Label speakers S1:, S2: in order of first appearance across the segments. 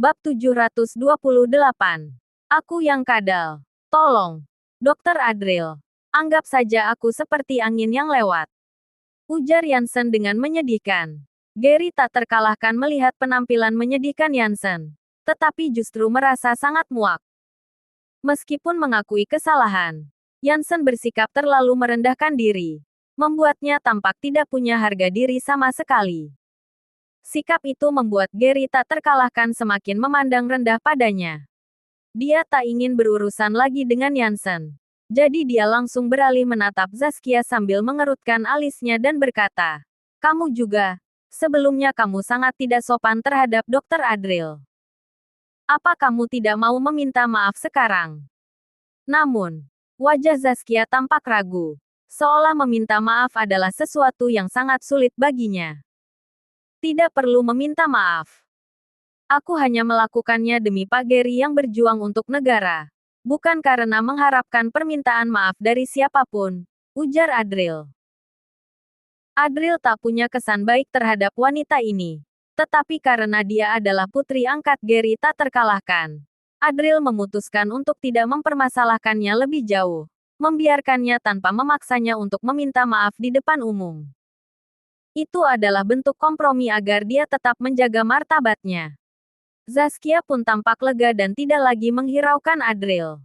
S1: Bab 728. Aku yang kadal. Tolong. Dokter Adril. Anggap saja aku seperti angin yang lewat. Ujar Yansen dengan menyedihkan. Gary tak terkalahkan melihat penampilan menyedihkan Yansen. Tetapi justru merasa sangat muak. Meskipun mengakui kesalahan, Yansen bersikap terlalu merendahkan diri. Membuatnya tampak tidak punya harga diri sama sekali. Sikap itu membuat Gary tak terkalahkan semakin memandang rendah padanya. Dia tak ingin berurusan lagi dengan Yansen. Jadi dia langsung beralih menatap Zaskia sambil mengerutkan alisnya dan berkata, "Kamu juga. Sebelumnya kamu sangat tidak sopan terhadap Dokter Adril. Apa kamu tidak mau meminta maaf sekarang?" Namun, wajah Zaskia tampak ragu. Seolah meminta maaf adalah sesuatu yang sangat sulit baginya. Tidak perlu meminta maaf. Aku hanya melakukannya demi Pak Gary yang berjuang untuk negara. Bukan karena mengharapkan permintaan maaf dari siapapun, ujar Adril. Adril tak punya kesan baik terhadap wanita ini. Tetapi karena dia adalah putri angkat Gary tak terkalahkan, Adril memutuskan untuk tidak mempermasalahkannya lebih jauh. Membiarkannya tanpa memaksanya untuk meminta maaf di depan umum. Itu adalah bentuk kompromi agar dia tetap menjaga martabatnya. Zaskia pun tampak lega dan tidak lagi menghiraukan Adril.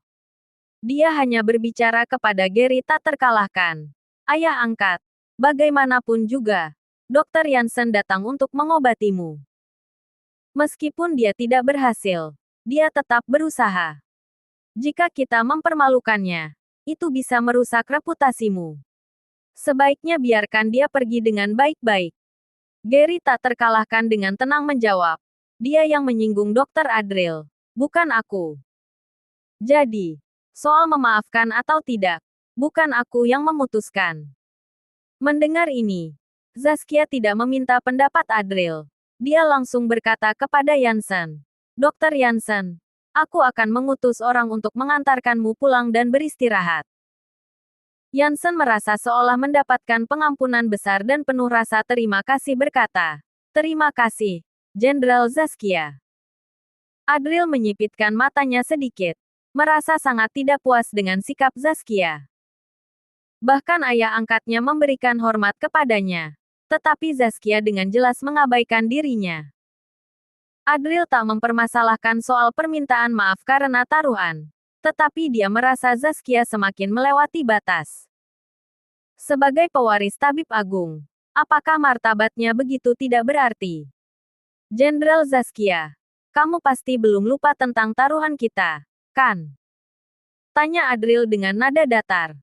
S1: Dia hanya berbicara kepada Gary tak terkalahkan. "Ayah angkat, bagaimanapun juga, Dr. Yansen datang untuk mengobatimu. Meskipun dia tidak berhasil, dia tetap berusaha. Jika kita mempermalukannya, itu bisa merusak reputasimu. Sebaiknya biarkan dia pergi dengan baik-baik." Gary tak terkalahkan dengan tenang menjawab. "Dia yang menyinggung Dokter Adril, bukan aku. Jadi, soal memaafkan atau tidak, bukan aku yang memutuskan." Mendengar ini, Zaskia tidak meminta pendapat Adril. Dia langsung berkata kepada Yansen, "Dokter Yansen, aku akan mengutus orang untuk mengantarkanmu pulang dan beristirahat." Yansen merasa seolah mendapatkan pengampunan besar dan penuh rasa terima kasih berkata, "Terima kasih, Jenderal Zaskia." Adril menyipitkan matanya sedikit. Merasa sangat tidak puas dengan sikap Zaskia. Bahkan ayah angkatnya memberikan hormat kepadanya. Tetapi Zaskia dengan jelas mengabaikan dirinya. Adril tak mempermasalahkan soal permintaan maaf karena taruhan. Tetapi dia merasa Zaskia semakin melewati batas. Sebagai pewaris tabib agung, apakah martabatnya begitu tidak berarti? Jenderal Zaskia, kamu pasti belum lupa tentang taruhan kita, kan? Tanya Adril dengan nada datar.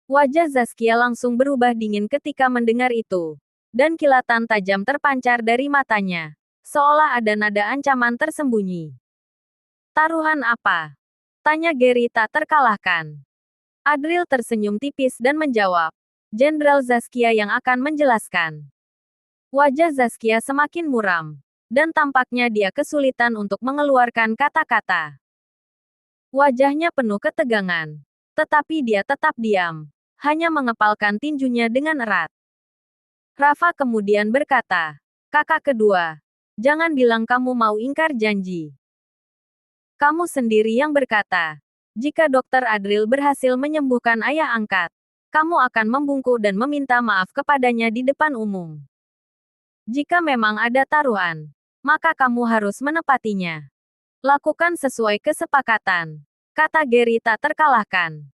S1: Wajah Zaskia langsung berubah dingin ketika mendengar itu. Dan kilatan tajam terpancar dari matanya. Seolah ada nada ancaman tersembunyi. "Taruhan apa?" Tanya Gary tak terkalahkan. Adril tersenyum tipis dan menjawab, "Jenderal Zaskia yang akan menjelaskan." Wajah Zaskia semakin muram. Dan tampaknya dia kesulitan untuk mengeluarkan kata-kata. Wajahnya penuh ketegangan. Tetapi dia tetap diam. Hanya mengepalkan tinjunya dengan erat. Rafa kemudian berkata, "Kakak kedua, jangan bilang kamu mau ingkar janji. Kamu sendiri yang berkata, jika Dokter Adril berhasil menyembuhkan ayah angkat, kamu akan membungkuk dan meminta maaf kepadanya di depan umum. Jika memang ada taruhan, maka kamu harus menepatinya. Lakukan sesuai kesepakatan," kata Gary tak terkalahkan.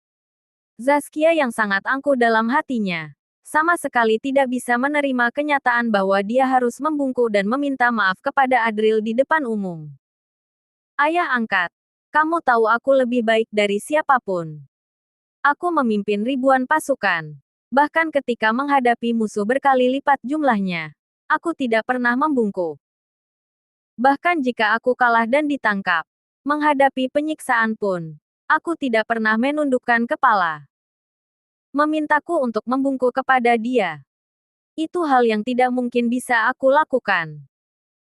S1: Zaskia yang sangat angkuh dalam hatinya, sama sekali tidak bisa menerima kenyataan bahwa dia harus membungkuk dan meminta maaf kepada Adril di depan umum. "Ayah angkat, kamu tahu aku lebih baik dari siapapun. Aku memimpin ribuan pasukan. Bahkan ketika menghadapi musuh berkali lipat jumlahnya, aku tidak pernah membungkuk. Bahkan jika aku kalah dan ditangkap, menghadapi penyiksaan pun, aku tidak pernah menundukkan kepala. Memintaku untuk membungkuk kepada dia. Itu hal yang tidak mungkin bisa aku lakukan."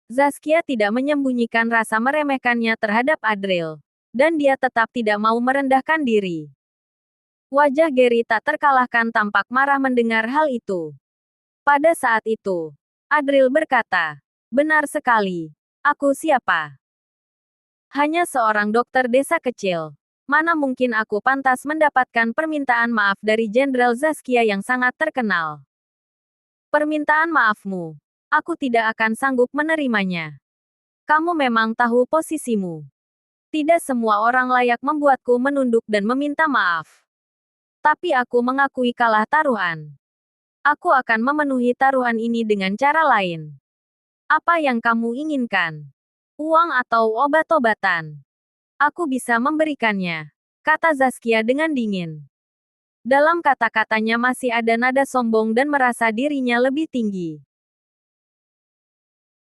S1: Zaskia tidak menyembunyikan rasa meremehkannya terhadap Adril. Dan dia tetap tidak mau merendahkan diri. Wajah Gary tak terkalahkan tampak marah mendengar hal itu. Pada saat itu, Adril berkata, "Benar sekali. Aku siapa? Hanya seorang dokter desa kecil. Mana mungkin aku pantas mendapatkan permintaan maaf dari Jenderal Zaskia yang sangat terkenal. Permintaan maafmu. Aku tidak akan sanggup menerimanya. Kamu memang tahu posisimu. Tidak semua orang layak membuatku menunduk dan meminta maaf. Tapi aku mengakui kalah taruhan. Aku akan memenuhi taruhan ini dengan cara lain. Apa yang kamu inginkan? Uang atau obat-obatan? Aku bisa memberikannya, kata Zaskia dengan dingin. Dalam kata-katanya masih ada nada sombong dan merasa dirinya lebih tinggi.